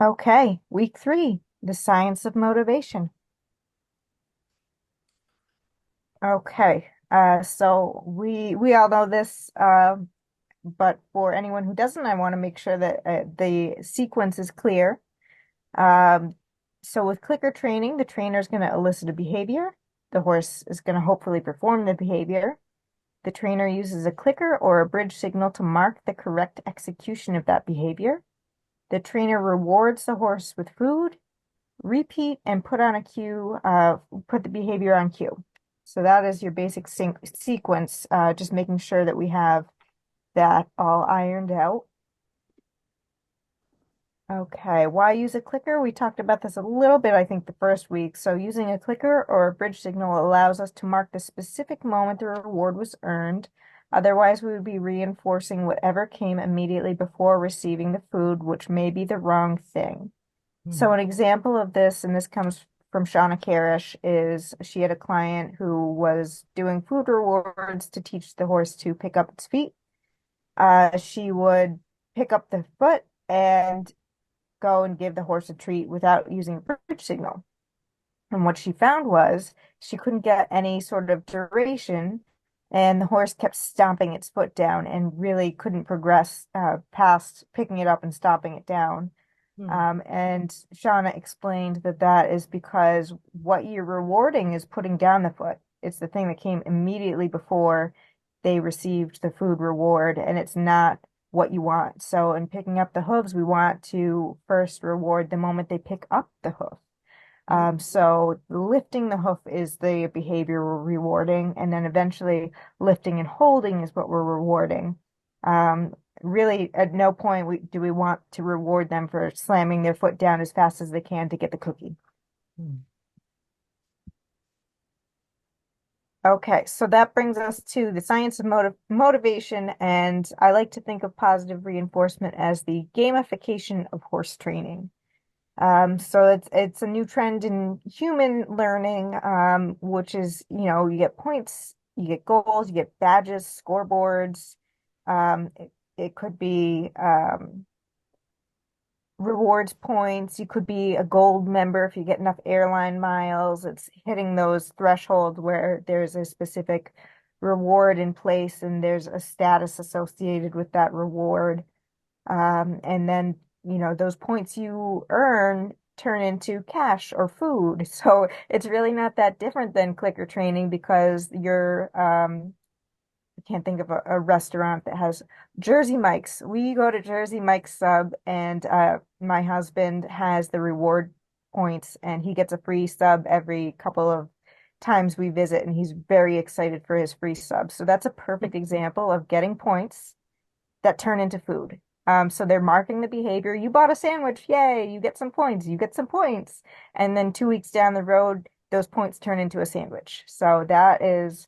Okay, week three, the science of motivation. Okay, so we all know this, but for anyone who doesn't, I want to make sure that the sequence is clear. Um, so with clicker training, the trainer is going to elicit a behavior. The horse is going to hopefully perform the behavior. The trainer uses a clicker or a bridge signal to mark the correct execution of that behavior. The trainer rewards the horse with food, repeat and put on a cue, put the behavior on cue. So that is your basic sequence, just making sure that we have that all ironed out. Okay, why use a clicker? We talked about this a little bit, I think, the first week. So using a clicker or a bridge signal allows us to mark the specific moment the reward was earned. Otherwise, we would be reinforcing whatever came immediately before receiving the food, which may be the wrong thing. So Hmm. an example of this, and this comes from Shauna Karish, is she had a client who was doing food rewards to teach the horse to pick up its feet. She would pick up the foot and go and give the horse a treat without using a bridge signal. And what she found was she couldn't get any sort of duration, and the horse kept stomping its foot down and really couldn't progress past picking it up and stomping it down. Hmm. And Shauna explained that that is because what you're rewarding is putting down the foot. It's the thing that came immediately before they received the food reward, and it's not what you want. So in picking up the hooves, we want to first reward the moment they pick up the hoof. Hmm. So lifting the hoof is the behavior we're rewarding, and then eventually lifting and holding is what we're rewarding. Really, at no point do we want to reward them for slamming their foot down as fast as they can to get the cookie. Hmm. Okay, so that brings us to the science of motivation, and I like to think of positive reinforcement as the gamification of horse training. So it's a new trend in human learning, which is, you get points, you get goals, you get badges, scoreboards. It could be rewards points. You could be a gold member if you get enough airline miles. It's hitting those thresholds where there's a specific reward in place and there's a status associated with that reward. And then, those points you earn turn into cash or food. So it's really not that different than clicker training because I can't think of a restaurant that has Jersey Mike's. We go to Jersey Mike's sub, and my husband has the reward points, and he gets a free sub every couple of times we visit, and he's very excited for his free sub. So that's a perfect example of getting points that turn into food. So they're marking the behavior. You bought a sandwich, yay, you get some points, you get some points. And then 2 weeks down the road, those points turn into a sandwich. So that is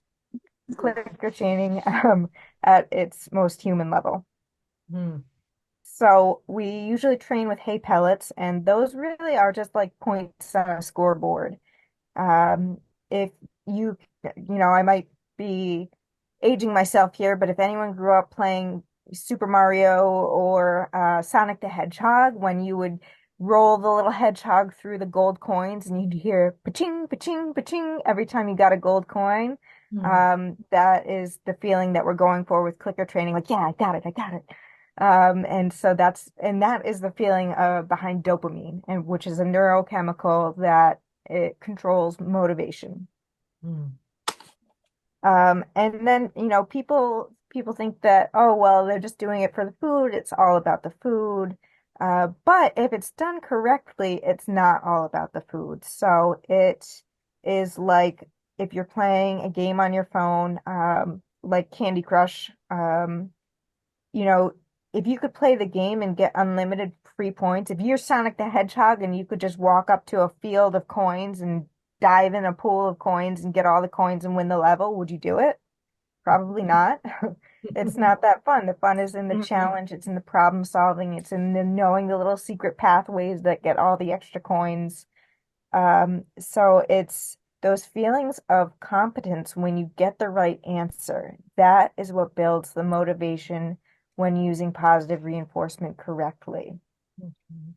clicker chaining at its most human level. Hmm. So we usually train with hay pellets, and those really are just like points on a scoreboard. Um, if you, I might be aging myself here, but if anyone grew up playing Super Mario or Sonic the Hedgehog, when you would roll the little hedgehog through the gold coins and you'd hear pa-ching, pa-ching, pa-ching every time you got a gold coin, Hmm. that is the feeling that we're going for with clicker training. Like, yeah, I got it, I got it. And that is the feeling behind dopamine, and which is a neurochemical that it controls motivation. Hmm. And then, people think that, oh, well, they're just doing it for the food. It's all about the food. But if it's done correctly, it's not all about the food. So it is like if you're playing a game on your phone, like Candy Crush, you know, if you could play the game and get unlimited free points, if you're Sonic the Hedgehog and you could just walk up to a field of coins and dive in a pool of coins and get all the coins and win the level, would you do it? Probably not. It's not that fun. The fun is in the challenge, it's in the problem solving, it's in the knowing the little secret pathways that get all the extra coins. So it's those feelings of competence when you get the right answer. That is what builds the motivation when using positive reinforcement correctly. Mhm.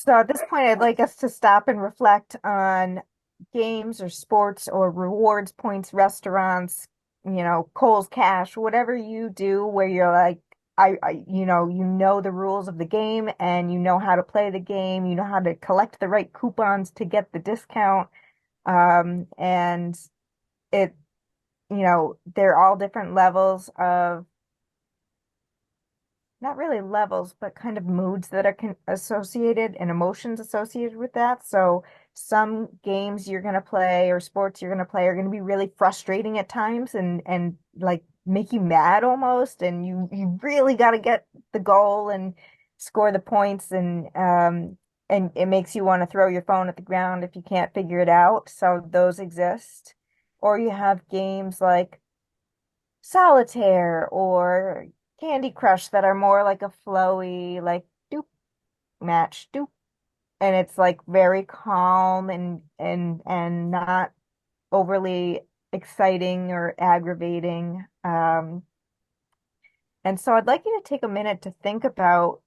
So at this point, I'd like us to stop and reflect on games or sports or rewards points, restaurants, Kohl's Cash, whatever you do where you're like, you know the rules of the game and you know how to play the game, you know how to collect the right coupons to get the discount. And it, they're all different levels of not really levels, but kind of moods that are associated and emotions associated with that. So some games you're going to play or sports you're going to play are going to be really frustrating at times and like make you mad almost. And you really got to get the goal and score the points and it makes you want to throw your phone at the ground if you can't figure it out. So those exist. Or you have games like solitaire or Candy Crush that are more like a flowy, like doop match, doop. And it's like very calm and not overly exciting or aggravating. And so I'd like you to take a minute to think about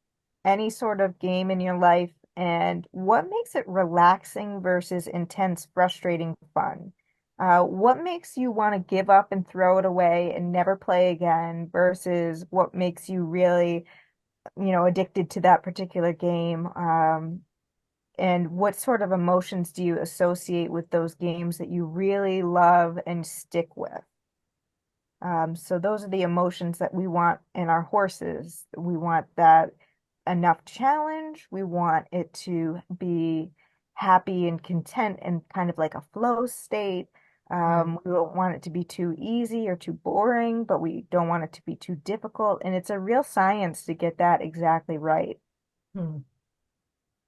any sort of game in your life and what makes it relaxing versus intense, frustrating fun. What makes you want to give up and throw it away and never play again versus what makes you really, addicted to that particular game? And what sort of emotions do you associate with those games that you really love and stick with? So those are the emotions that we want in our horses. We want that enough challenge. We want it to be happy and content and kind of like a flow state. Right. We don't want it to be too easy or too boring, but we don't want it to be too difficult. And it's a real science to get that exactly right. Hmm.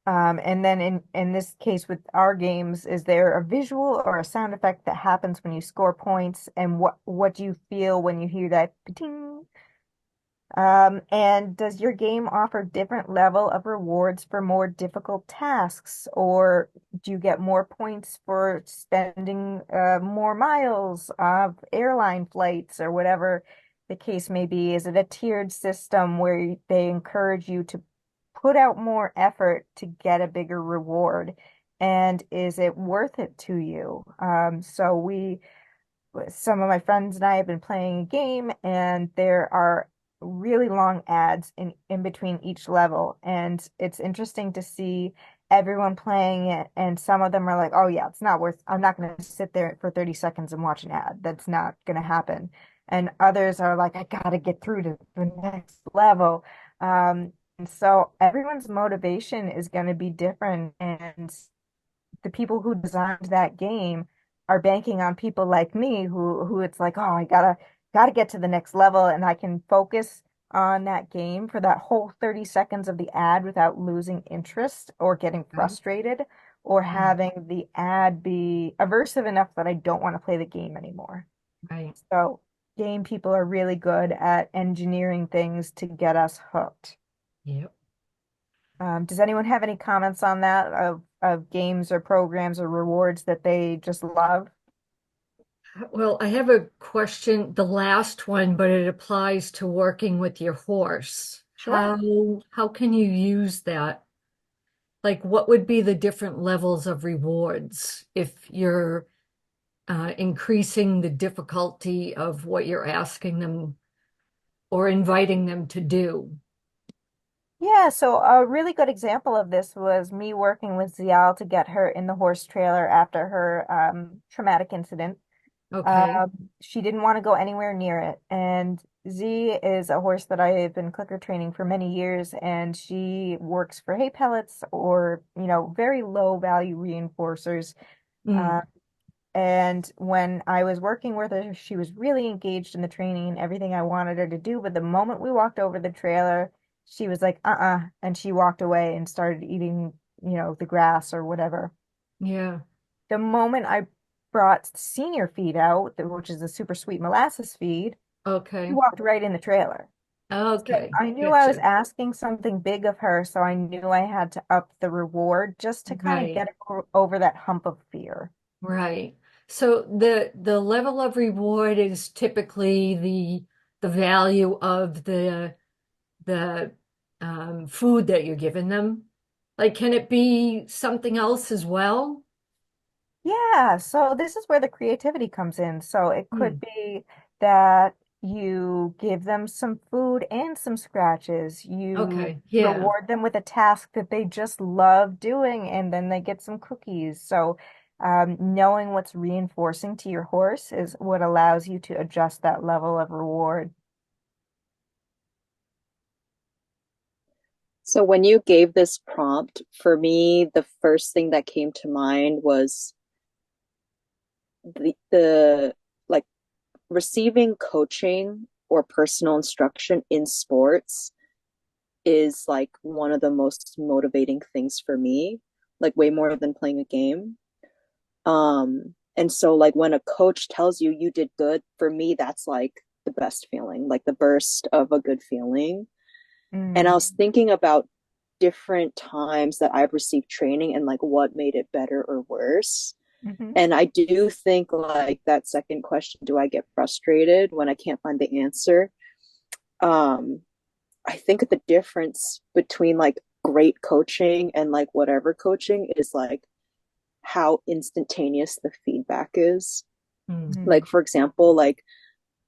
And then in this case with our games, is there a visual or a sound effect that happens when you score points? And what do you feel when you hear that ting? And does your game offer different level of rewards for more difficult tasks, or do you get more points for spending more miles of airline flights or whatever the case may be? Is it a tiered system where they encourage you to put out more effort to get a bigger reward? And is it worth it to you? So some of my friends and I have been playing a game, and there are really long ads in between each level. And it's interesting to see everyone playing it. And some of them are like, oh, yeah, it's not worth, I'm not going to sit there for 30 seconds and watch an ad. That's not going to happen. And others are like, I got to get through to the next level. And so everyone's motivation is going to be different. And the people who designed that game are banking on people like me who it's like, oh, I gotta get to the next level and I can focus on that game for that whole 30 seconds of the ad without losing interest or getting Right. frustrated or Hmm. having the ad be aversive enough that I don't want to play the game anymore. Right. So game people are really good at engineering things to get us hooked. Yep. Does anyone have any comments on that of games or programs or rewards that they just love? Well, I have a question, the last one, but it applies to working with your horse. Sure. How can you use that? Like, what would be the different levels of rewards if you're increasing the difficulty of what you're asking them or inviting them to do? Yeah, so a really good example of this was me working with Zial to get her in the horse trailer after her traumatic incident. Okay. She didn't want to go anywhere near it. And Z is a horse that I have been clicker training for many years, and she works for hay pellets or, very low value reinforcers. Mm, Uh, And when I was working with her, she was really engaged in the training and everything I wanted her to do. But the moment we walked over the trailer, she was like, and she walked away and started eating, the grass or whatever. yeah. The moment I brought senior feed out, which is a super sweet molasses feed, she Okay. walked right in the trailer. So Okay. I knew I was Gotcha. asking something big of her, so I knew I had to up the reward just to kind of Right. get her over that hump of fear. Right. So the level of reward is typically the value of the food that you're giving them. Like, can it be something else as well? Yeah, so this is where the creativity comes in. So it could Hmm. be that you give them some food and some scratches. You Okay. Yeah. reward them with a task that they just love doing, and then they get some cookies. So knowing what's reinforcing to your horse is what allows you to adjust that level of reward. So when you gave this prompt, for me, the first thing that came to mind was the like receiving coaching or personal instruction in sports is like one of the most motivating things for me, like way more than playing a game. And so like when a coach tells you you did good, for me that's like the best feeling, like the burst of a good feeling. And I Mm, was thinking about different times that I've received training and like what made it better or worse. hmm And I do think like that second question, do I get frustrated when I can't find the answer? Um, I think the difference between like great coaching and like whatever coaching is like how instantaneous the feedback is. Hmm. Like mm, for example, like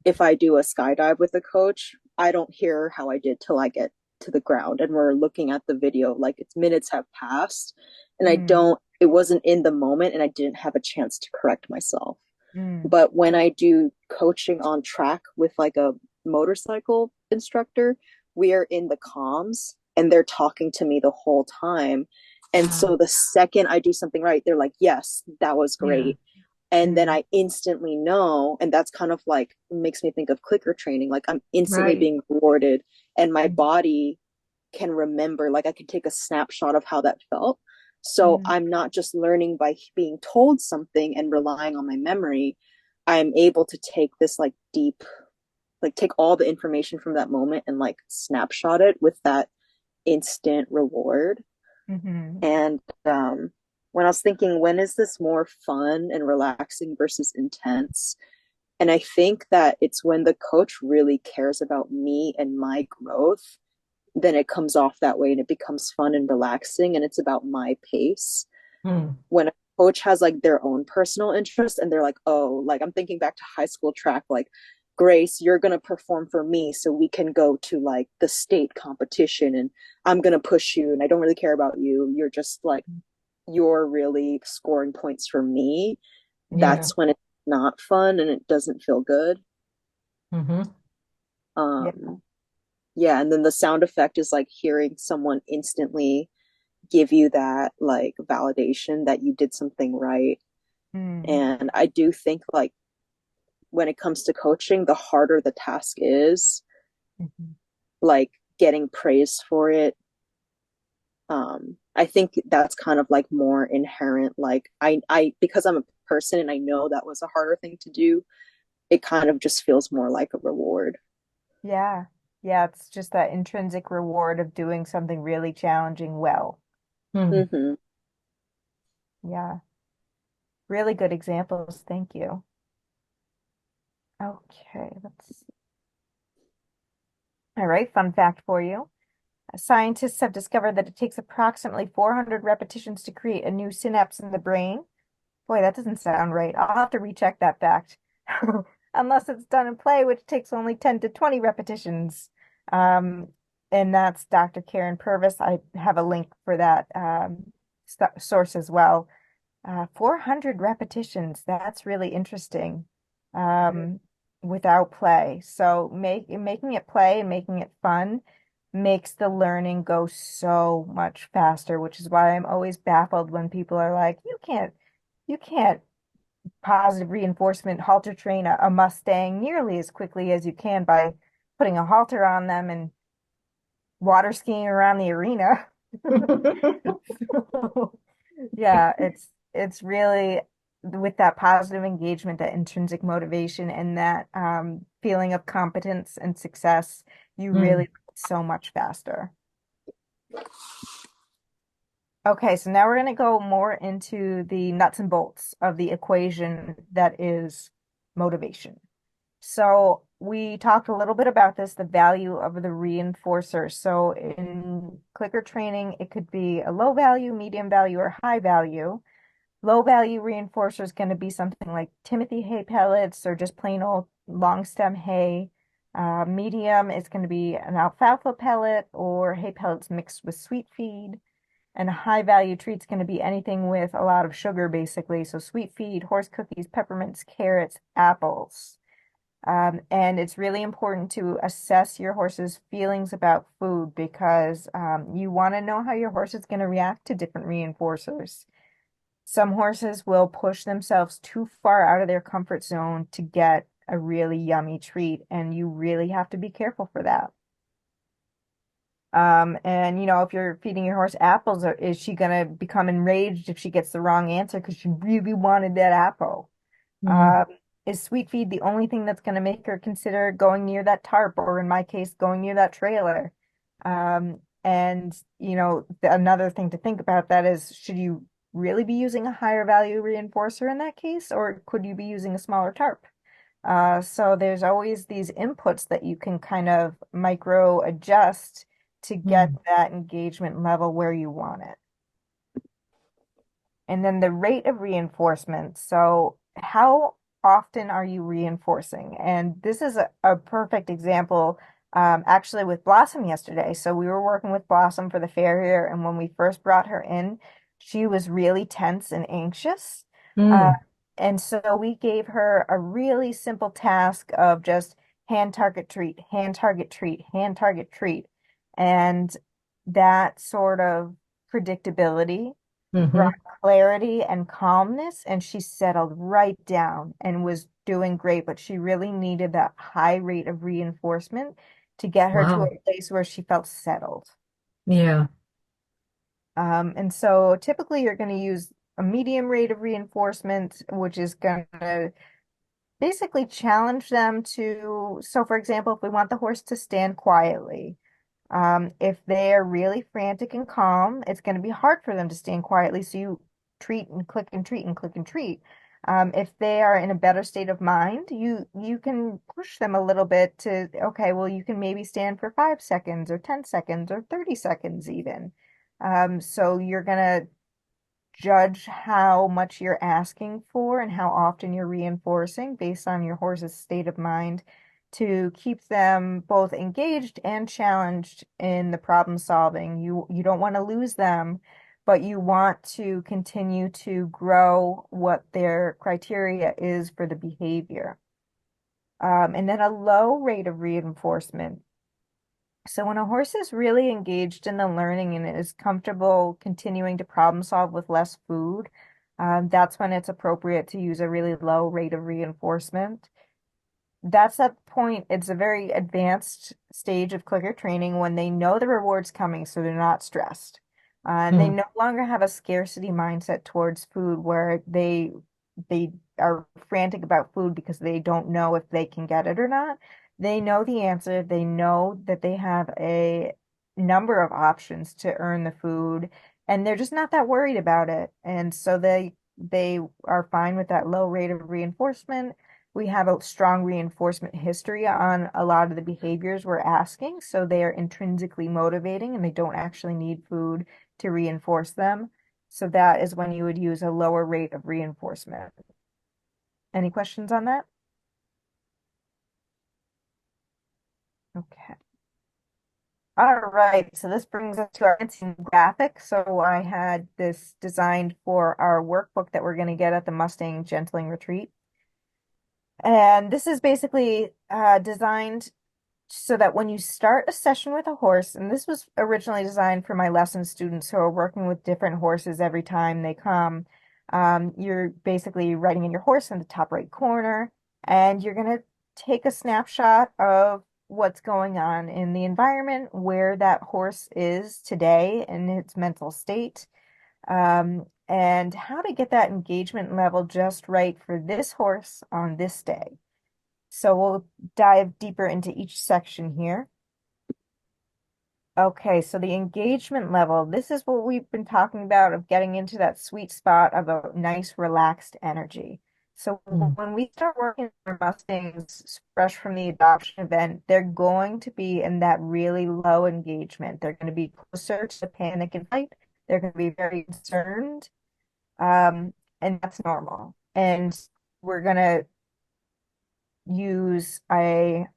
if I do a skydive with a coach, I don't hear how I did till I get to the ground and we're looking at the video like it's minutes have passed and mm, it wasn't in the moment and I didn't have a chance to correct myself. mm, But when I do coaching on track with like a motorcycle instructor, we are in the comms and they're talking to me the whole time. And Ah, so the second I do something right, they're like, yes, that was yeah. great. And then mm, I instantly know, and that's kind of like makes me think of clicker training. Like I'm instantly Right. being rewarded, and my mm, body can remember, like I can take a snapshot of how that felt. So mm, I'm not just learning by being told something and relying on my memory. I'm able to take this like deep, like take all the information from that moment and like snapshot it with that instant reward. mhm. And when I was thinking, when is this more fun and relaxing versus intense? And I think that it's when the coach really cares about me and my growth, then it comes off that way and it becomes fun and relaxing and it's about my pace. Hmm. When a coach has like their own personal interest and they're like, oh, like I'm thinking back to high school track, like, Grace, you're going to perform for me so we can go to like the state competition and I'm going to push you and I don't really care about you. You're just like, you're really scoring points for me. Yeah. That's when it's not fun and it doesn't feel good. Hmm. Yeah. Um, yeah, and then the sound effect is like hearing someone instantly give you that like validation that you did something right. Mm, And I do think like when it comes to coaching, the harder the task is, mhm. like getting praised for it. I think that's kind of like more inherent. Like because I'm a person and I know that was a harder thing to do, it kind of just feels more like a reward. Yeah. Yeah, it's just that intrinsic reward of doing something really challenging well. Hmm. Mm-hmm. Yeah. Really good examples. Thank you. Okay, let's see. All right, fun fact for you. Scientists have discovered that it takes approximately 400 repetitions to create a new synapse in the brain. Boy, that doesn't sound right. I'll have to recheck that fact. Unless it's done in play, which takes only 10 to 20 repetitions. Um, and that's Dr. Karen Purvis. I have a link for that source as well. 400 repetitions. That's really interesting. Um, without play. So making it play and making it fun makes the learning go so much faster, which is why I'm always baffled when people are like, you can't positive reinforcement halter train a Mustang nearly as quickly as you can by putting a halter on them and water skiing around the arena. So, yeah, it's really with that positive engagement, that intrinsic motivation, and that feeling of competence and success, you really Hmm. learn so much faster. Okay, so now we're going to go more into the nuts and bolts of the equation that is motivation. So we talked a little bit about this, the value of the reinforcer. So in clicker training, it could be a low value, medium value, or high value. Low value reinforcer is going to be something like Timothy hay pellets or just plain old long stem hay. Medium is going to be an alfalfa pellet or hay pellets mixed with sweet feed. And a high value treat's going to be anything with a lot of sugar, basically. So sweet feed, horse cookies, peppermints, carrots, apples. And it's really important to assess your horse's feelings about food because you want to know how your horse is going to react to different reinforcers. Some horses will push themselves too far out of their comfort zone to get a really yummy treat, and you really have to be careful for that. And if you're feeding your horse apples, is she gonna become enraged if she gets the wrong answer because she really wanted that apple? Mm. Um, is sweet feed the only thing that's gonna make her consider going near that tarp, or in my case, going near that trailer? And another thing to think about that is, should you really be using a higher value reinforcer in that case, or could you be using a smaller tarp? So there's always these inputs that you can kind of micro adjust to get Mm. that engagement level where you want it. And then the rate of reinforcement. So how often are you reinforcing? And this is a perfect example, actually with Blossom yesterday. So we were working with Blossom for the fair here, and when we first brought her in, she was really tense and anxious. Uh, Mm. and so we gave her a really simple task of just hand target treat, hand target treat, hand target treat. And that sort of predictability brought Hmm. clarity and calmness, and she settled right down and was doing great. But she really needed that high rate of reinforcement to get her to Wow. a place where she felt settled. Yeah. And so typically you're going to use a medium rate of reinforcement, which is going to basically challenge them to, so for example, if we want the horse to stand quietly, if they're really frantic and calm, it's going to be hard for them to stand quietly. So you treat and click and treat and click and treat. If they are in a better state of mind, you can push them a little bit to, okay, well, you can maybe stand for 5 seconds or 10 seconds or 30 seconds even. So you're gonna judge how much you're asking for and how often you're reinforcing based on your horse's state of mind to keep them both engaged and challenged in the problem solving. You don't want to lose them, but you want to continue to grow what their criteria is for the behavior. And then a low rate of reinforcement. So when a horse is really engaged in the learning and is comfortable continuing to problem solve with less food, that's when it's appropriate to use a really low rate of reinforcement. That's that point. It's a very advanced stage of clicker training when they know the reward's coming, so they're not stressed. And they Mm. no longer have a scarcity mindset towards food where they are frantic about food because they don't know if they can get it or not. They know the answer. They know that they have a number of options to earn the food, and they're just not that worried about it. And so they are fine with that low rate of reinforcement. We have a strong reinforcement history on a lot of the behaviors we're asking, so they are intrinsically motivating and they don't actually need food to reinforce them. So that is when you would use a lower rate of reinforcement. Any questions on that? Okay. All right, so this brings us to our fancy graphic. So I had this designed for our workbook that we're going to get at the Mustang Gentling Retreat. And this is basically designed so that when you start a session with a horse, and this was originally designed for my lesson students who are working with different horses every time they come, you're basically writing in your horse in the top right corner, and you're going to take a snapshot of what's going on in the environment, where that horse is today in its mental state, and how to get that engagement level just right for this horse on this day. So we'll dive deeper into each section here. Okay, so the engagement level, this is what we've been talking about of getting into that sweet spot of a nice relaxed energy. So Mm. when we start working for Mustangs fresh from the adoption event, they're going to be in that really low engagement. They're going to be closer to panic and fight. They're going to be very concerned, and that's normal. And we're going to use a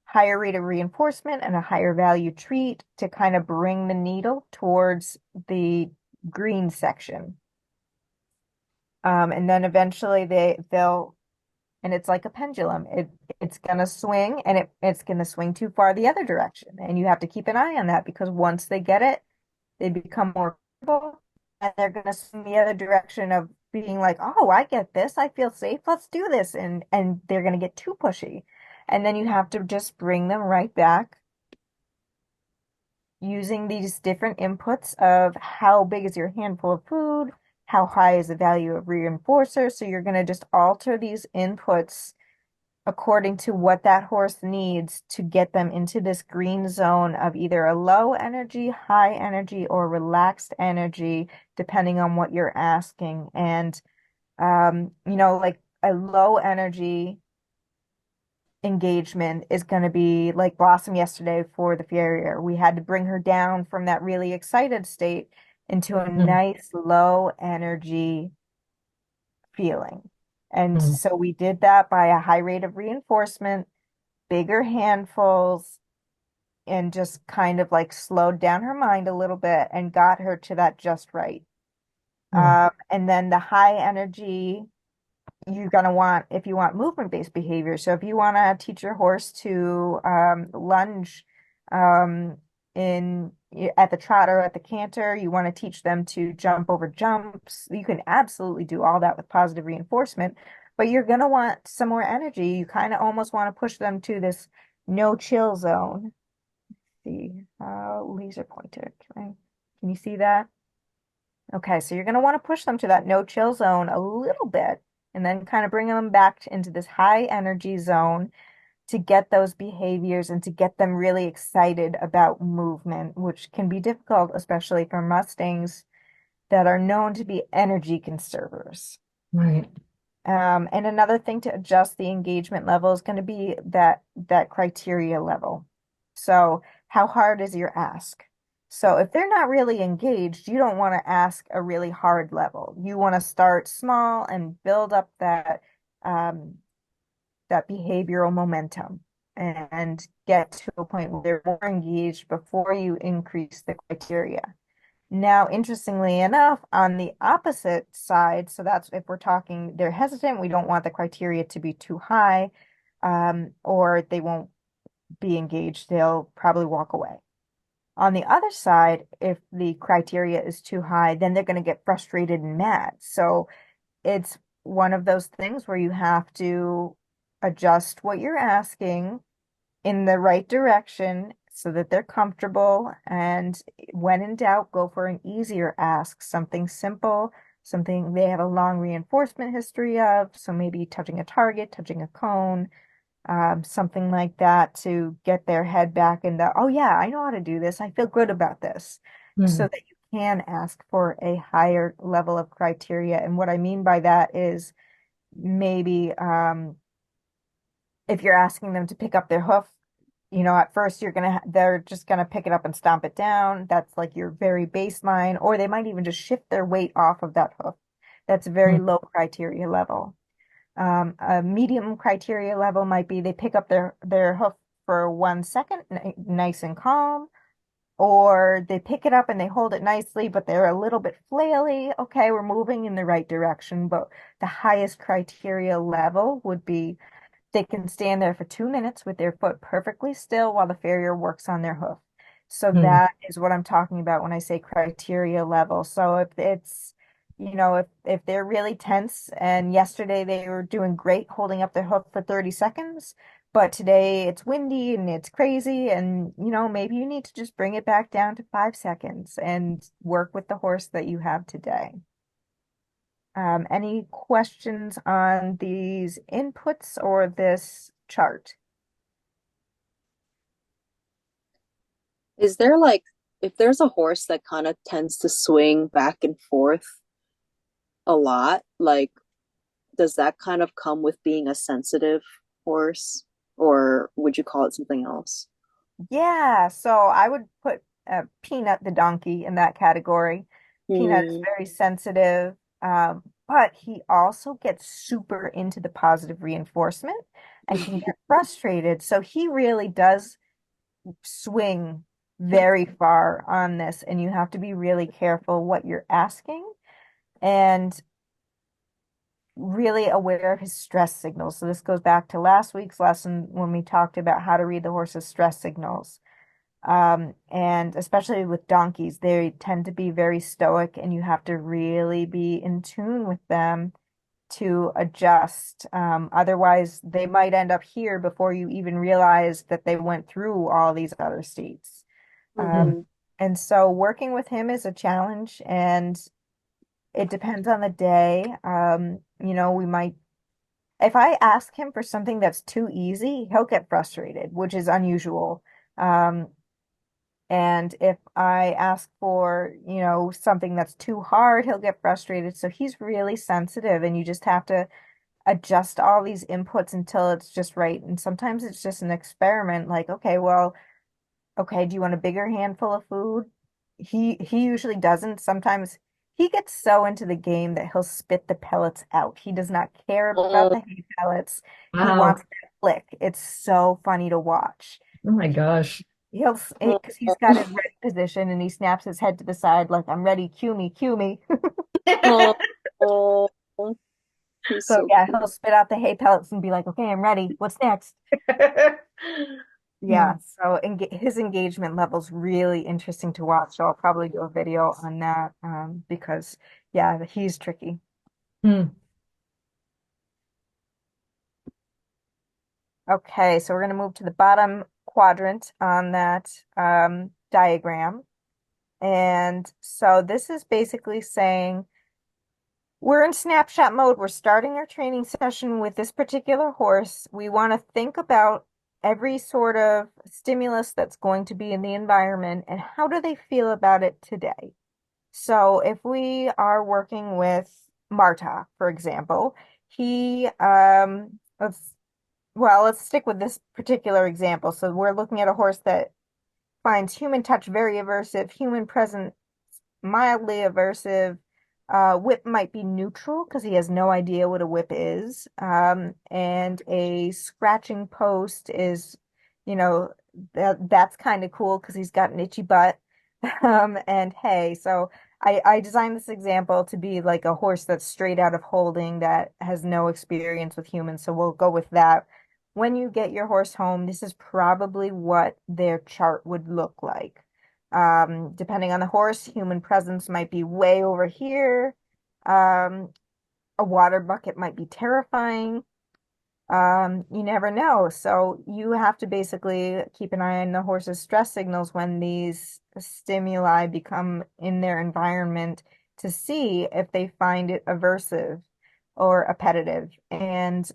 higher rate of reinforcement and a higher value treat to kind of bring the needle towards the green section. And then eventually they'll and it's like a pendulum. It's gonna swing and it's gonna swing too far the other direction. And you have to keep an eye on that because once they get it, they become more comfortable and they're gonna swing the other direction of being like, oh, I get this. I feel safe. Let's do this. And they're gonna get too pushy. And then you have to just bring them right back using these different inputs of how big is your handful of food, how high is the value of reinforcer. So you're going to just alter these inputs according to what that horse needs to get them into this green zone of either a low energy, high energy, or relaxed energy, depending on what you're asking. And, like a low energy engagement is going to be like Blossom yesterday for the farrier. We had to bring her down from that really excited state into a Mm. nice low energy feeling. And Mm. so we did that by a high rate of reinforcement, bigger handfuls, and just kind of like slowed down her mind a little bit and got her to that just right. Mm. And then the high energy you're going to want if you want movement-based behavior. So if you want to teach your horse to lunge um, in at the trot or at the canter, you want to teach them to jump over jumps. You can absolutely do all that with positive reinforcement, but you're going to want some more energy. You kind of almost want to push them to this no chill zone. See, laser pointer. Can you see that? Okay, so you're going to want to push them to that no chill zone a little bit and then kind of bring them back into this high energy zone to get those behaviors and to get them really excited about movement, which can be difficult, especially for Mustangs that are known to be energy conservers. Right. And another thing to adjust the engagement level is going to be that criteria level. So how hard is your ask? So if they're not really engaged, you don't want to ask a really hard level. You want to start small and build up um, that behavioral momentum and get to a point where they're more engaged before you increase the criteria. Now, interestingly enough, on the opposite side, so that's if we're talking they're hesitant, we don't want the criteria to be too high, or they won't be engaged, they'll probably walk away. On the other side, if the criteria is too high, then they're going to get frustrated and mad. So it's one of those things where you have to adjust what you're asking in the right direction so that they're comfortable. And when in doubt, go for an easier ask, something simple, something they have a long reinforcement history of. So maybe touching a target, touching a cone, something like that to get their head back in the, oh yeah, I know how to do this. I feel good about this. So Mm. that you can ask for a higher level of criteria. And what I mean by that is maybe if you're asking them to pick up their hoof, at first they're just gonna pick it up and stomp it down. That's like your very baseline, or they might even just shift their weight off of that hoof. That's a very Mm. low criteria level. A medium criteria level might be they pick up their hoof for 1 second, nice and calm, or they pick it up and they hold it nicely, but they're a little bit flaily. Okay, we're moving in the right direction, but the highest criteria level would be they can stand there for 2 minutes with their foot perfectly still while the farrier works on their hoof. So Mm. that is what I'm talking about when I say criteria level. So if it's, if they're really tense and yesterday they were doing great holding up their hoof for 30 seconds, but today it's windy and it's crazy and, maybe you need to just bring it back down to 5 seconds and work with the horse that you have today. Any questions on these inputs or this chart? Is there like, if there's a horse that kind of tends to swing back and forth a lot, like does that kind of come with being a sensitive horse, or would you call it something else? Yeah, so I would put Peanut the donkey in that category. Peanut is Hmm. very sensitive, but he also gets super into the positive reinforcement and can get frustrated. So he really does swing very far on this, and you have to be really careful what you're asking and really aware of his stress signals. So this goes back to last week's lesson when we talked about how to read the horse's stress signals. And especially with donkeys, they tend to be very stoic, and you have to really be in tune with them to adjust. Otherwise, they might end up here before you even realize that they went through all these other states. Um, Hmm. and so working with him is a challenge, and it depends on the day. We might, if I ask him for something that's too easy, he'll get frustrated, which is unusual. Um, and if I ask for, something that's too hard, he'll get frustrated. So he's really sensitive, and you just have to adjust all these inputs until it's just right. And sometimes it's just an experiment, like, okay, well, okay, do you want a bigger handful of food? He usually doesn't. Sometimes he gets so into the game that he'll spit the pellets out. He does not care about Oh, the hay pellets. He wants Wow. that flick. It's so funny to watch. Oh my gosh. He'll, because he's got his ready position and he snaps his head to the side like, I'm ready, cue me, cue me. oh, oh, he's So so yeah, cute. he'll spit out the hay pellets and be like, okay, I'm ready. What's next? Hmm. Yeah, so his engagement level's really interesting to watch. So I'll probably do a video on that because yeah, he's tricky. Hmm. Okay, so we're going to move to the bottom quadrant on that diagram. And so this is basically saying we're in snapshot mode. We're starting our training session with this particular horse. We want to think about every sort of stimulus that's going to be in the environment and how do they feel about it today? So if we are working with Marta, for example, he let's stick with this particular example. So we're looking at a horse that finds human touch very aversive, human presence mildly aversive. Whip might be neutral because he has no idea what a whip is. And a scratching post is, you know, that's kind of cool because he's got an itchy butt. And hey, so I designed this example to be like a horse that's straight out of holding that has no experience with humans. So we'll go with that. When you get your horse home, this is probably what their chart would look like. Depending on the horse, human presence might be way over here. Um, a water bucket might be terrifying. You never know. So you have to basically keep an eye on the horse's stress signals when these stimuli become in their environment to see if they find it aversive or appetitive. And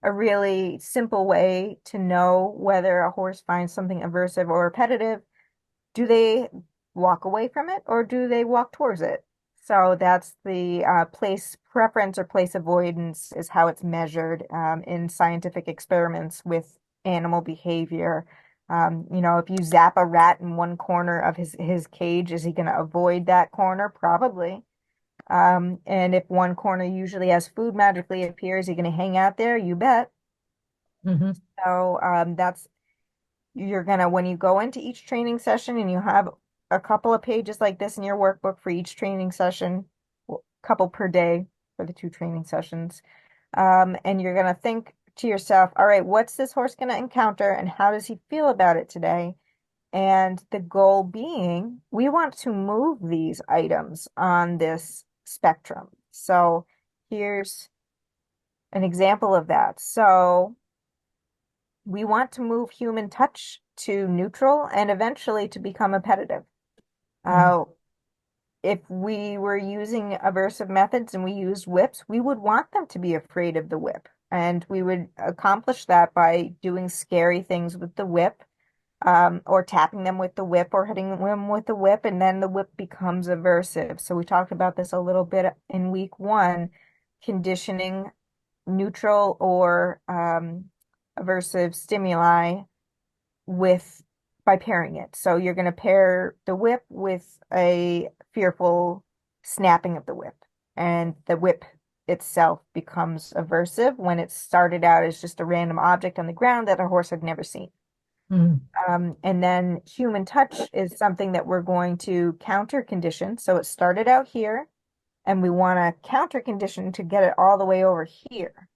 a really simple way to know whether a horse finds something aversive or appetitive, do they walk away from it or do they walk towards it? So that's the place preference or place avoidance is how it's measured in scientific experiments with animal behavior. If you zap a rat in one corner of his cage, is he going to avoid that corner? Probably. And if one corner usually has food magically appears, is he going to hang out there? You bet. Hmm. So that's you're gonna, when you go into each training session and you have a couple of pages like this in your workbook for each training session, couple per day for the two training sessions, and you're gonna think to yourself, all right, what's this horse gonna encounter and how does he feel about it today? And the goal being, we want to move these items on this spectrum. So here's an example of that. So we want to move human touch to neutral and eventually to become appetitive. Uh, if we were using aversive methods and we used whips, we would want them to be afraid of the whip. And we would accomplish that by doing scary things with the whip, or tapping them with the whip or hitting them with the whip, and then the whip becomes aversive. So we talked about this a little bit in week one. conditioning neutral or aversive stimuli with by pairing it. So you're going to pair the whip with a fearful snapping of the whip, and the whip itself becomes aversive when it started out as just a random object on the ground that a horse had never seen. Mm. And then human touch is something that we're going to counter condition. So it started out here, and we want to counter condition to get it all the way over here.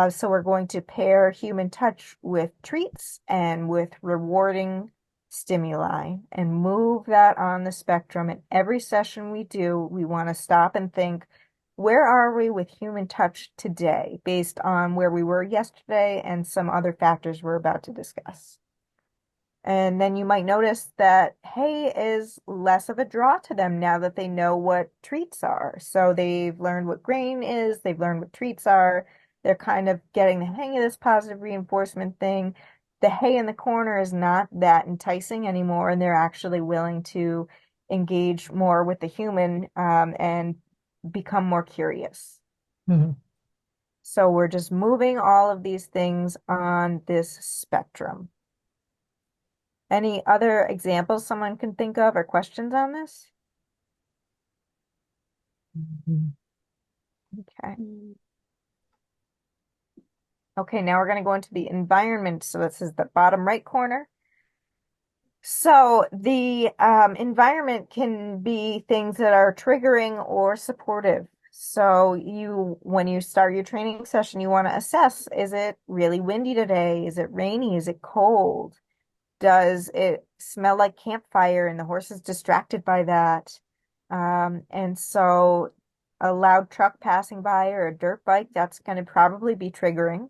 So we're going to pair human touch with treats and with rewarding stimuli and move that on the spectrum. And every session we do, we want to stop and think, where are we with human touch today, based on where we were yesterday and some other factors we're about to discuss. And then you might notice that hay is less of a draw to them now that they know what treats are. So they've learned what grain is, they've learned what treats are. They're kind of getting the hang of this positive reinforcement thing. The hay in the corner is not that enticing anymore, and they're actually willing to engage more with the human and become more curious. Mm. So we're just moving all of these things on this spectrum. Any other examples someone can think of or questions on this? Mhm. Okay. Okay, now we're going to go into the environment. So this is the bottom right corner. So the environment can be things that are triggering or supportive. So when you start your training session, you want to assess, is it really windy today? Is it rainy? Is it cold? Does it smell like campfire and the horse is distracted by that? And so a loud truck passing by or a dirt bike, that's going to probably be triggering,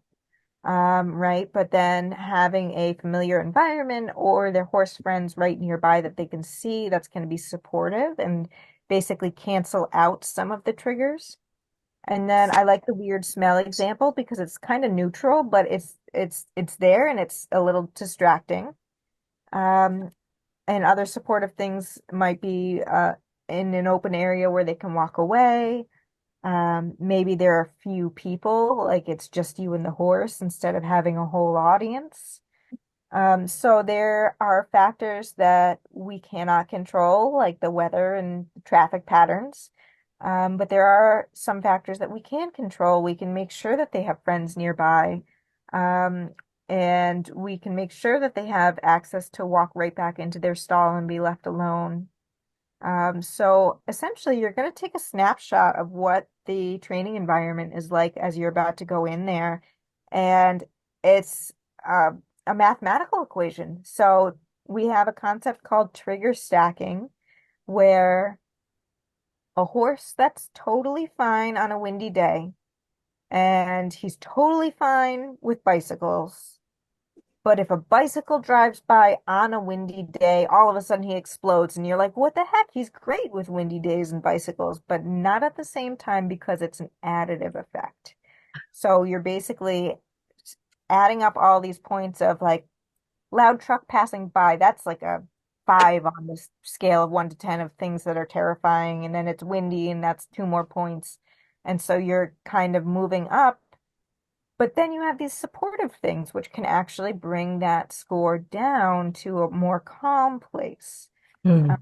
right? But then having a familiar environment or their horse friends right nearby that they can see, that's going to be supportive and basically cancel out some of the triggers. And then I like the weird smell example because it's kind of neutral, but it's there and it's a little distracting. Um, and other supportive things might be in an open area where they can walk away. Maybe there are few people, like it's just you and the horse instead of having a whole audience. So there are factors that we cannot control, like the weather and traffic patterns. But there are some factors that we can control. We can make sure that they have friends nearby. Um, and we can make sure that they have access to walk right back into their stall and be left alone. So essentially, you're going to take a snapshot of what the training environment is like as you're about to go in there. And it's uh, a mathematical equation. So we have a concept called trigger stacking, where a horse that's totally fine on a windy day, and he's totally fine with bicycles. But if a bicycle drives by on a windy day, all of a sudden he explodes, and you're like, what the heck? He's great with windy days and bicycles, but not at the same time because it's an additive effect. So you're basically adding up all these points of like loud truck passing by. That's like a 5 on the scale of 1 to 10 of things that are terrifying. And then it's windy, and that's 2 more points. And so you're kind of moving up. But then you have these supportive things, which can actually bring that score down to a more calm place. Uh, Mm.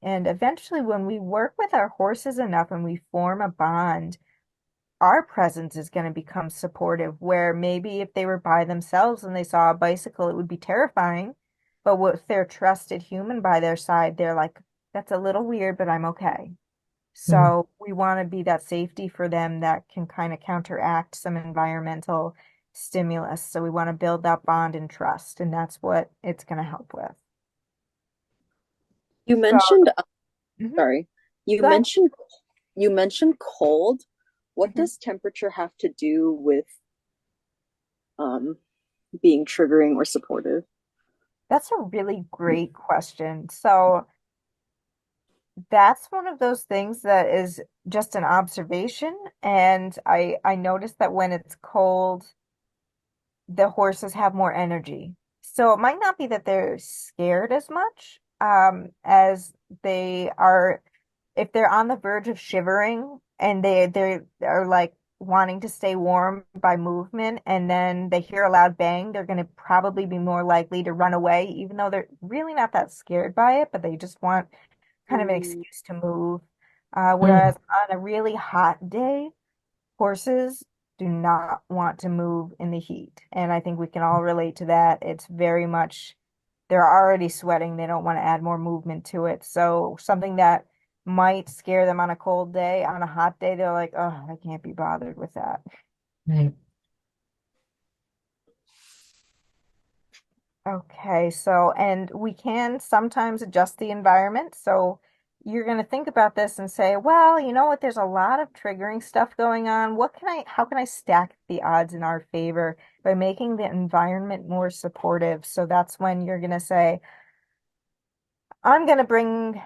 and eventually, when we work with our horses enough and we form a bond, our presence is going to become supportive, where maybe if they were by themselves and they saw a bicycle, it would be terrifying. But with their trusted human by their side, they're like, that's a little weird, but I'm okay. Mm. So we want to be that safety for them that can kind of counteract some environmental stimulus. So we want to build that bond and trust, and that's what it's going to help with. You So, mentioned, mhm, sorry, you go ahead. mentioned you mentioned cold. What Mhm. does temperature have to do with um being triggering or supportive? That's a really great question. So that's one of those things that is just an observation. And I noticed that when it's cold, the horses have more energy. So it might not be that they're scared as much, as they are if they're on the verge of shivering and they are like wanting to stay warm by movement and then they hear a loud bang, they're going to probably be more likely to run away, even though they're really not that scared by it, but they just want kind of an Mm. excuse to move. Mm. Whereas on a really hot day, horses do not want to move in the heat. And I think we can all relate to that. It's very much, they're already sweating. They don't want to add more movement to it. So something that might scare them on a cold day, on a hot day, they're like, oh, I can't be bothered with that. Right. Okay, so, and we can sometimes adjust the environment. So you're going to think about this and say, well, you know what? There's a lot of triggering stuff going on. How can I stack the odds in our favor by making the environment more supportive? So that's when you're going to say, I'm gonna bring,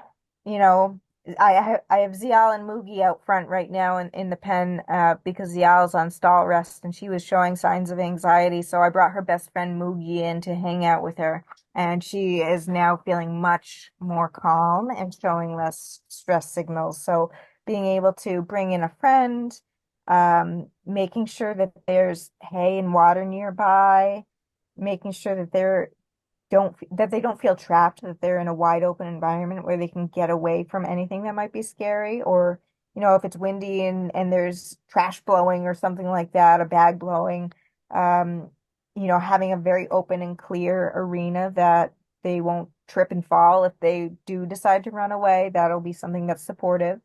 you know, I have Zial and Mugi out front right now in the pen because Zial's on stall rest and she was showing signs of anxiety. So I brought her best friend Mugi in to hang out with her, and she is now feeling much more calm and showing less stress signals. So being able to bring in a friend, making sure that there's hay and water nearby, making sure that they don't feel trapped, that they're in a wide open environment where they can get away from anything that might be scary, or if it's windy and there's trash blowing or something like that, a bag blowing, um having a very open and clear arena that they won't trip and fall if they do decide to run away. That'll be something that's supportive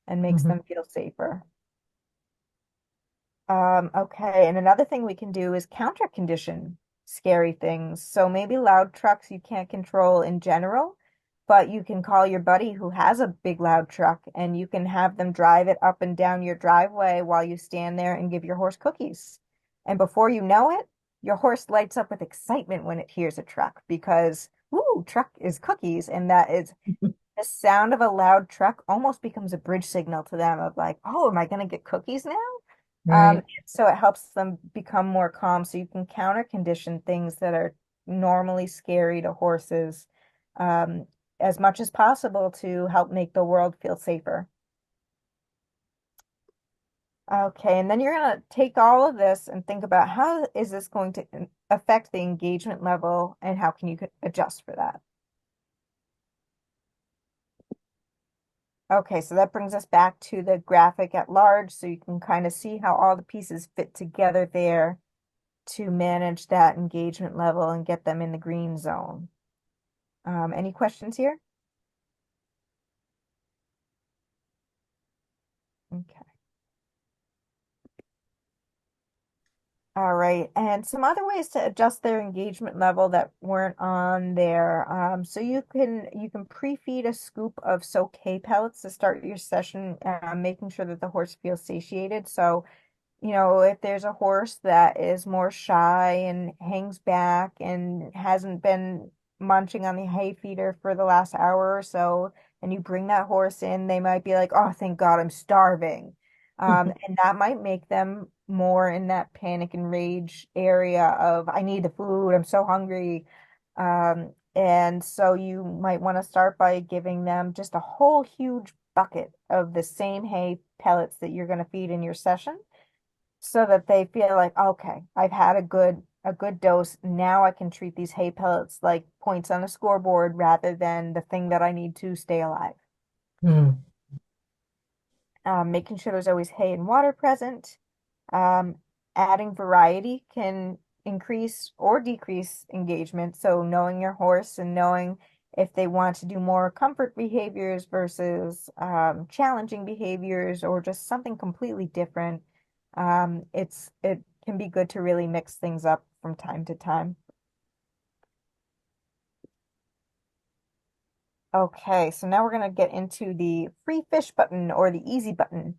and makes Mhm. them feel safer. Okay, and another thing we can do is counter condition scary things. So maybe loud trucks you can't control in general, but you can call your buddy who has a big loud truck and you can have them drive it up and down your driveway while you stand there and give your horse cookies. And before you know it, your horse lights up with excitement when it hears a truck because, ooh, truck is cookies. And that is the sound of a loud truck almost becomes a bridge signal to them of like, oh, am I going to get cookies now? Right. So it helps them become more calm. So you can counter condition things that are normally scary to horses, um, as much as possible to help make the world feel safer. Okay, and then you're going to take all of this and think about how is this going to affect the engagement level and how can you adjust for that? Okay, so that brings us back to the graphic at large, so you can kind of see how all the pieces fit together there to manage that engagement level and get them in the green zone. Any questions here? Okay. All right. And some other ways to adjust their engagement level that weren't on there. So you can pre-feed a scoop of soak hay pellets to start your session, making sure that the horse feels satiated. So if there's a horse that is more shy and hangs back and hasn't been munching on the hay feeder for the last hour or so, and you bring that horse in, they might be like, oh, thank God, I'm starving. And that might make them more in that panic and rage area of, I need the food, I'm so hungry. And so you might want to start by giving them just a whole huge bucket of the same hay pellets that you're going to feed in your session so that they feel like, okay, I've had a good dose. Now I can treat these hay pellets like points on a scoreboard rather than the thing that I need to stay alive. Mm. Making sure there's always hay and water present. Um, Adding variety can increase or decrease engagement. So knowing your horse and knowing if they want to do more comfort behaviors versus challenging behaviors or just something completely different. It can be good to really mix things up from time to time. Okay, so now we're going to get into the free fish button or the easy button.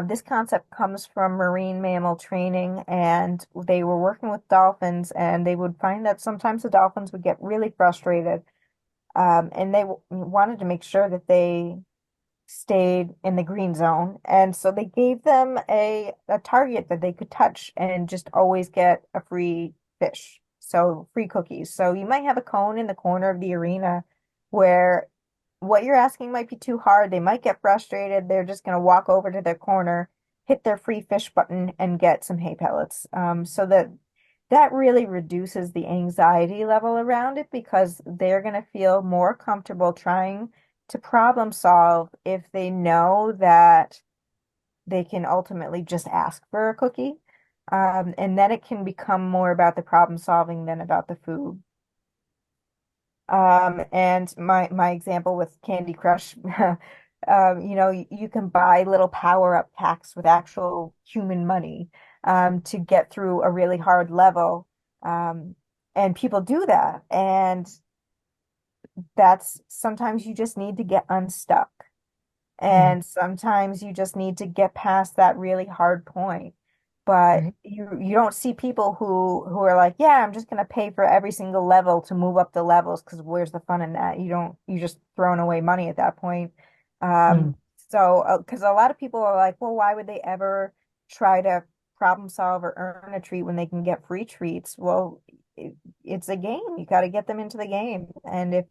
This concept comes from marine mammal training, and they were working with dolphins, and they would find that sometimes the dolphins would get really frustrated, and they wanted to make sure that they stayed in the green zone. And so they gave them a target that they could touch and just always get a free fish. So free cookies. So you might have a cone in the corner of the arena where what you're asking might be too hard. They might get frustrated. They're just going to walk over to their corner hit their free fish button and get some hay pellets. So that really reduces the anxiety level around it because they're going to feel more comfortable trying to problem solve if they know that they can ultimately just ask for a cookie. And then it can become more about the problem solving than about the food. And my example with Candy Crush, you can buy little power-up packs with actual human money to get through a really hard level. Um, and people do that. And that's sometimes you just need to get unstuck. Mm. And sometimes you just need to get past that really hard point. But Right. you don't see people who are like, yeah, I'm just gonna pay for every single level to move up the levels because where's the fun in that? You just throwing away money at that point. Mm. So because a lot of people are like, well, why would they ever try to problem solve or earn a treat when they can get free treats? Well, it's a game. You got to get them into the game. And if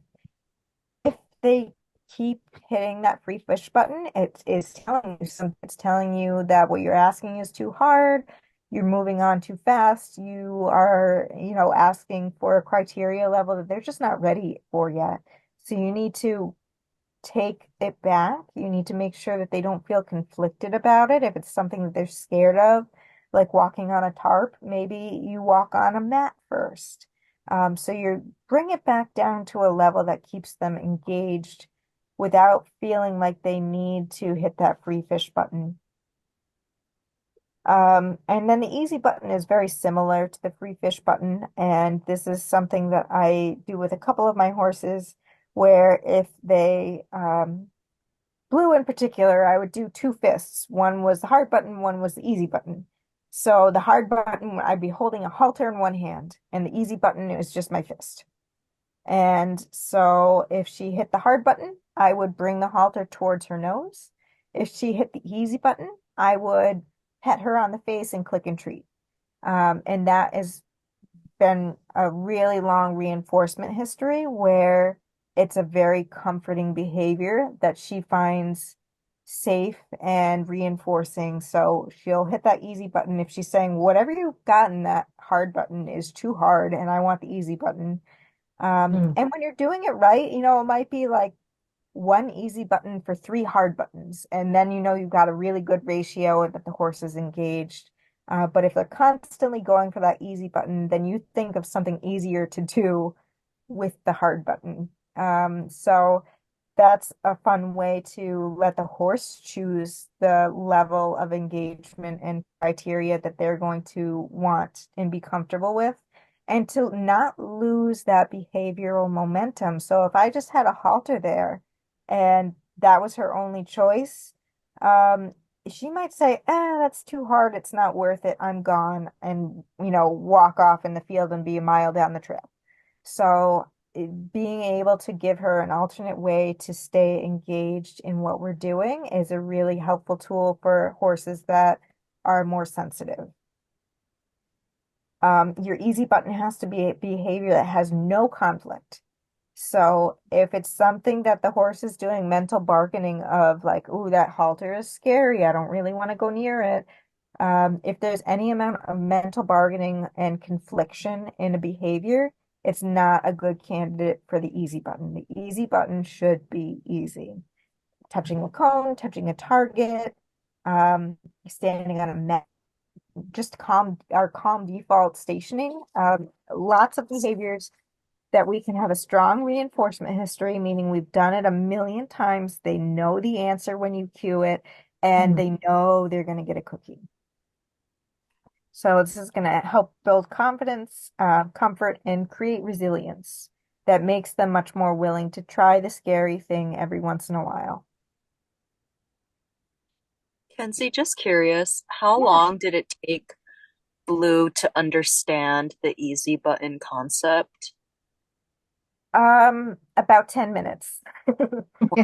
they keep hitting that free fish button, it is telling you something. It's telling you that what you're asking is too hard. You're moving on too fast. You are, asking for a criteria level that they're just not ready for yet. So you need to take it back. You need to make sure that they don't feel conflicted about it. If it's something that they're scared of, like walking on a tarp, maybe you walk on a mat first. So you bring it back down to a level that keeps them engaged without feeling like they need to hit that free fish button. And then the easy button is very similar to the free fish button. And this is something that I do with a couple of my horses, where if they Blue in particular, I would do two fists. One was the hard button, one was the easy button. So the hard button, I'd be holding a halter in one hand, and the easy button is just my fist. And so if she hit the hard button, I would bring the halter towards her nose. If she hit the easy button, I would pet her on the face and click and treat. And that has been a really long reinforcement history where it's a very comforting behavior that she finds safe and reinforcing. So she'll hit that easy button if she's saying, whatever you've gotten, that hard button is too hard and I want the easy button. Mm. And when you're doing it right, it might be like one easy button for three hard buttons. And then you've got a really good ratio and that the horse is engaged. But if they're constantly going for that easy button, then you think of something easier to do with the hard button. So that's a fun way to let the horse choose the level of engagement and criteria that they're going to want and be comfortable with, and to not lose that behavioral momentum. So if I just had a halter there and that was her only choice, um, she might say, that's too hard. It's not worth it. I'm gone, and, walk off in the field and be a mile down the trail. So being able to give her an alternate way to stay engaged in what we're doing is a really helpful tool for horses that are more sensitive. Your easy button has to be a behavior that has no conflict. So if it's something that the horse is doing mental bargaining of like, ooh, that halter is scary, I don't really want to go near it. If there's any amount of mental bargaining and confliction in a behavior, it's not a good candidate for the easy button. The easy button should be easy. Touching a cone, touching a target, um, standing on a mat, just our calm default stationing. Lots of behaviors that we can have a strong reinforcement history, meaning we've done it a million times. They know the answer when you cue it, and Mm. they know they're going to get a cookie. So this is going to help build confidence, comfort, and create resilience that makes them much more willing to try the scary thing every once in a while. Kenzie, just curious, how Yeah. long did it take Blue to understand the easy button concept? About 10 minutes.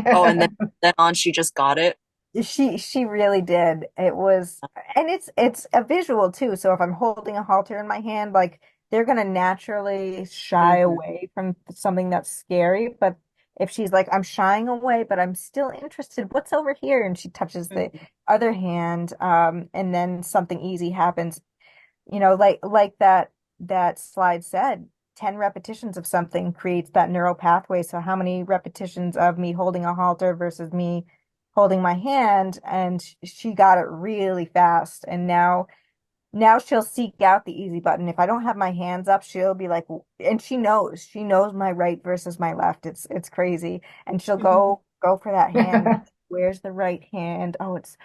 Oh, and then on she just got it. She really did. It was, and it's a visual too. So if I'm holding a halter in my hand, like they're gonna naturally shy Hmm. away from something that's scary, but if she's like, I'm shying away, but I'm still interested, what's over here? And she touches the Mhm. other hand, and then something easy happens, like that slide said, 10 repetitions of something creates that neural pathway. So how many repetitions of me holding a halter versus me holding my hand? And she got it really fast. And now she'll seek out the easy button. If I don't have my hands up, she'll be like, and she knows my right versus my left. It's crazy. And she'll go for that hand. Where's the right hand? Oh, it's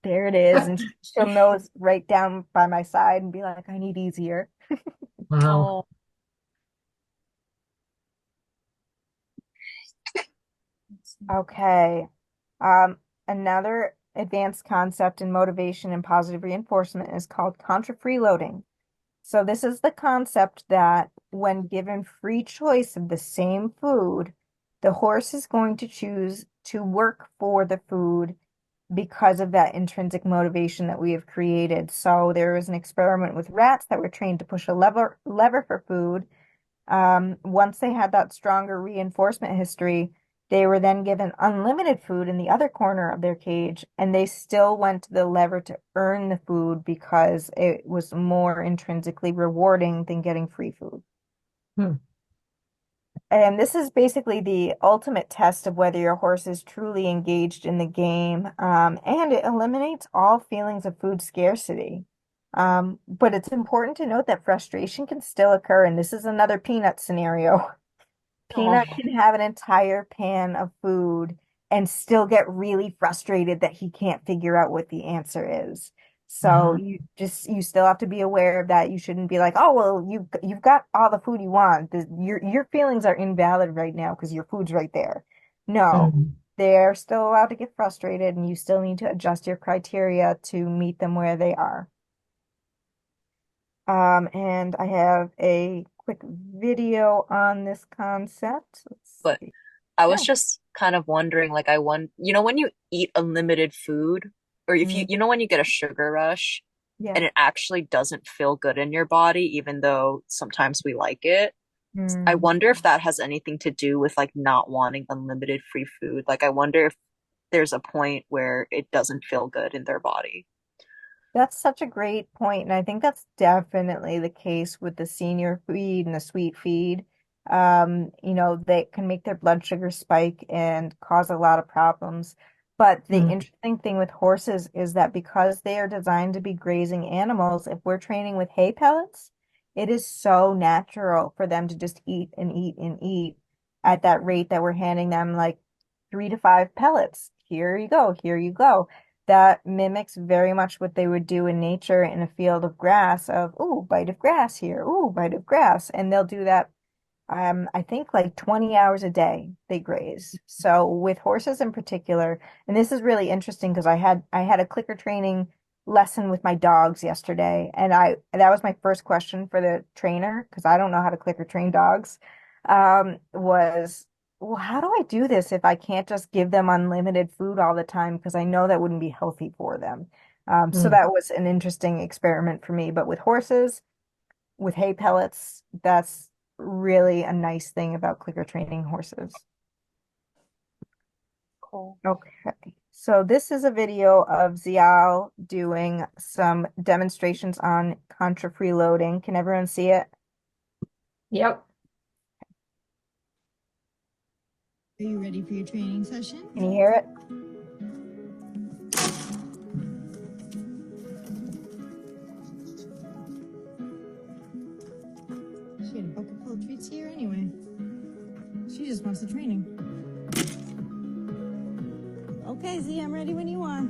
there it is. And she'll know it's right down by my side and be like, I need easier. Wow. Oh, Okay. Um, Another advanced concept in motivation and positive reinforcement is called contra freeloading. So this is the concept that when given free choice of the same food, the horse is going to choose to work for the food because of that intrinsic motivation that we have created. So there was an experiment with rats that were trained to push a lever for food. Once they had that stronger reinforcement history, they were then given unlimited food in the other corner of their cage, and they still went to the lever to earn the food because it was more intrinsically rewarding than getting free food. Hmm. And this is basically the ultimate test of whether your horse is truly engaged in the game. And it eliminates all feelings of food scarcity. But it's important to note that frustration can still occur, and this is another peanut scenario. Peanut Oh. can have an entire pan of food and still get really frustrated that he can't figure out what the answer is. So Uh-huh. you still have to be aware of that. You shouldn't be like, oh well, you've got all the food you want. Your feelings are invalid right now because your food's right there. No, Mm. they're still allowed to get frustrated, and you still need to adjust your criteria to meet them where they are. And I have a quick video on this concept. Let's but see. I was Yeah. just kind of wondering, like, when you eat unlimited food, or if Mm, when you get a sugar rush yeah. and it actually doesn't feel good in your body, even though sometimes we like it, I Mm. wonder if that has anything to do with like not wanting unlimited free food. Like, I wonder if there's a point where it doesn't feel good in their body. That's such a great point, and I think that's definitely the case with the senior feed and the sweet feed. They can make their blood sugar spike and cause a lot of problems. But the Mm. interesting thing with horses is that because they are designed to be grazing animals, if we're training with hay pellets, it is so natural for them to just eat and eat and eat at that rate that we're handing them like 3 to 5 pellets. Here you go, here you go. That mimics very much what they would do in nature in a field of grass of, ooh, bite of grass here, ooh, bite of grass. And they'll do that, I think like 20 hours a day they graze. So with horses in particular, and this is really interesting because I had a clicker training lesson with my dogs yesterday, and I that was my first question for the trainer because I don't know how to clicker train dogs. Was well, how do I do this if I can't just give them unlimited food all the time? Because I know that wouldn't be healthy for them. So Mm. that was an interesting experiment for me. But with horses, with hay pellets, that's really a nice thing about clicker training horses. Cool. Okay. So this is a video of Zial doing some demonstrations on contra freeloading. Can everyone see it? Yep. Are you ready for your training session? Can you hear it? She had a bucket full of treats here anyway. She just wants the training. Okay, Z, I'm ready when you are.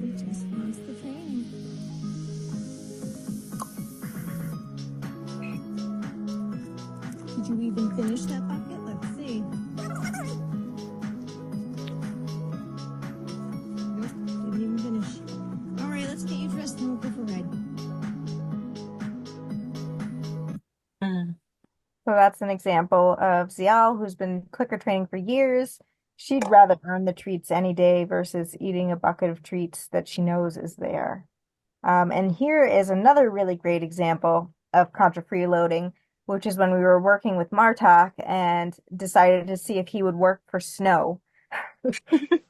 She just wants the training. Did you even finish that bucket? Let's see. Nope, didn't even So that's an example of Zial, who's been clicker training for years. She'd rather earn the treats any day versus eating a bucket of treats that she knows is there. And here is another really great example of contra freeloading, which is when we were working with Martok and decided to see if he would work for Snow.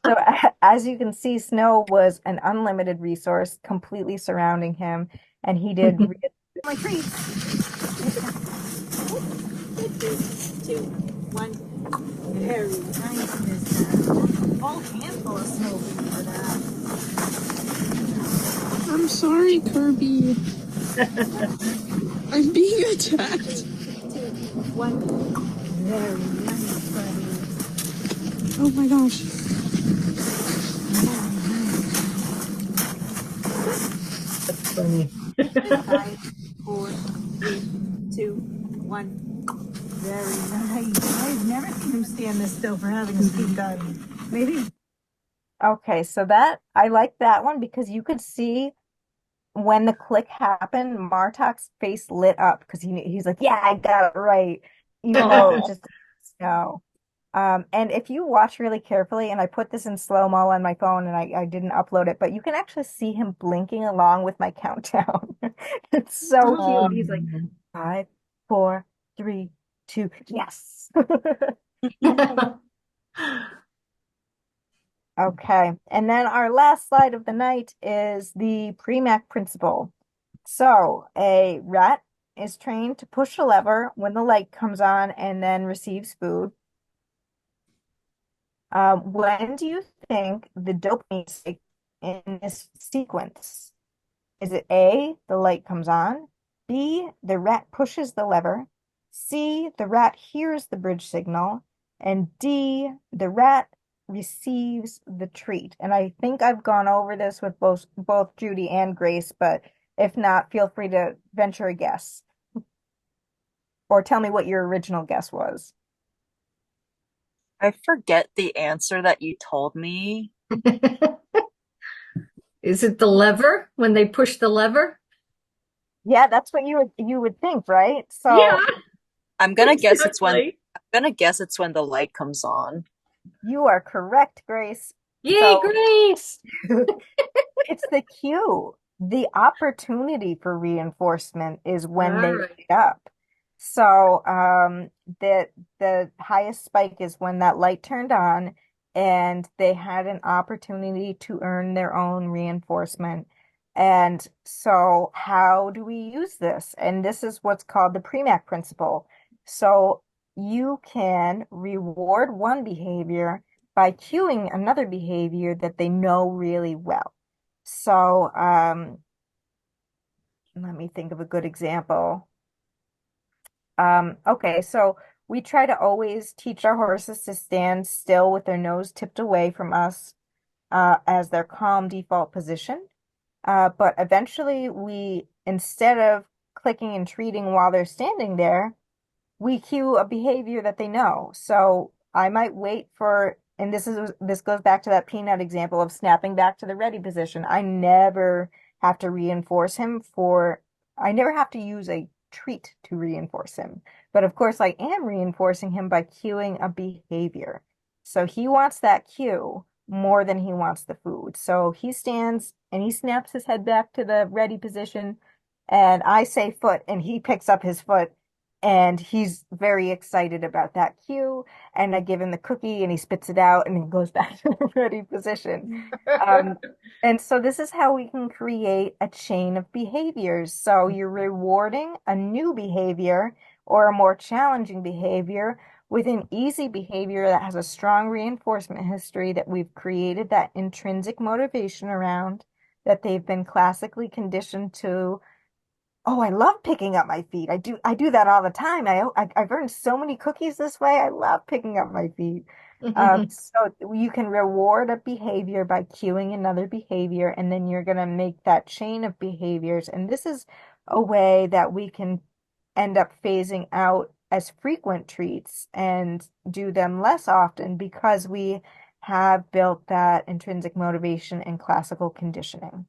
So as you can see, Snow was an unlimited resource completely surrounding him, and he did really My treats. Two, one. Very nice, Miss. Whole handful of snow for that. I'm sorry, Kirby. I'm being attacked. Two, one. Very nice, buddy. Oh my gosh. That's funny. Five, four, three, two, one. Very nice. I've never seen him stand this still for having a speed gun. Maybe. Okay, so that I like that one because you could see when the click happened, Martok's face lit up because he's like, yeah, I got it right, even though it Oh, just snow. And if you watch really carefully, and I put this in slow-mo on my phone and I didn't upload it, but you can actually see him blinking along with my countdown. It's so cute. He's like, Um, 5, 4, 3, 2, yes. Okay, and then our last slide of the night is the Premack principle. So a rat is trained to push a lever when the light comes on and then receives food. When do you think the dopamine spike in this sequence? Is it A, the light comes on, B, the rat pushes the lever, C, the rat hears the bridge signal, and D, the rat receives the treat? And I think I've gone over this with both Judy and Grace, but if not, feel free to venture a guess or tell me what your original guess was. I forget the answer that you told me. Is it the lever when they push the lever? Yeah, that's what you would think, right? Yeah, So I'm gonna guess it's when exactly. I'm gonna guess it's when the light comes on. you are correct, Grace. Yay, So Grace! it's the cue. The opportunity for reinforcement is All when they right. light up. So the highest spike is when that light turned on and they had an opportunity to earn their own reinforcement. And so how do we use this? And this is what's called the Premack principle. So you can reward one behavior by cueing another behavior that they know really well. So, let me think of a good example. Okay, so we try to always teach our horses to stand still with their nose tipped away from us, as their calm default position. But eventually instead of clicking and treating while they're standing there, we cue a behavior that they know. So I might wait for, and this goes back to that peanut example of snapping back to the ready position. I never have to reinforce him for, I never have to use a treat to reinforce him. But of course, I am reinforcing him by cueing a behavior. So he wants that cue more than he wants the food. So he stands and he snaps his head back to the ready position, and I say foot, and he picks up his foot and he's very excited about that cue. And I give him the cookie and he spits it out and he goes back to the ready position. Um, and so this is how we can create a chain of behaviors. So you're rewarding a new behavior or a more challenging behavior with an easy behavior that has a strong reinforcement history that we've created that intrinsic motivation around, that they've been classically conditioned to. Oh, I love picking up my feet. I do that all the time. I've earned so many cookies this way. I love picking up my feet. So you can reward a behavior by cueing another behavior, and then you're going to make that chain of behaviors. And this is a way that we can end up phasing out as frequent treats and do them less often because we have built that intrinsic motivation and classical conditioning.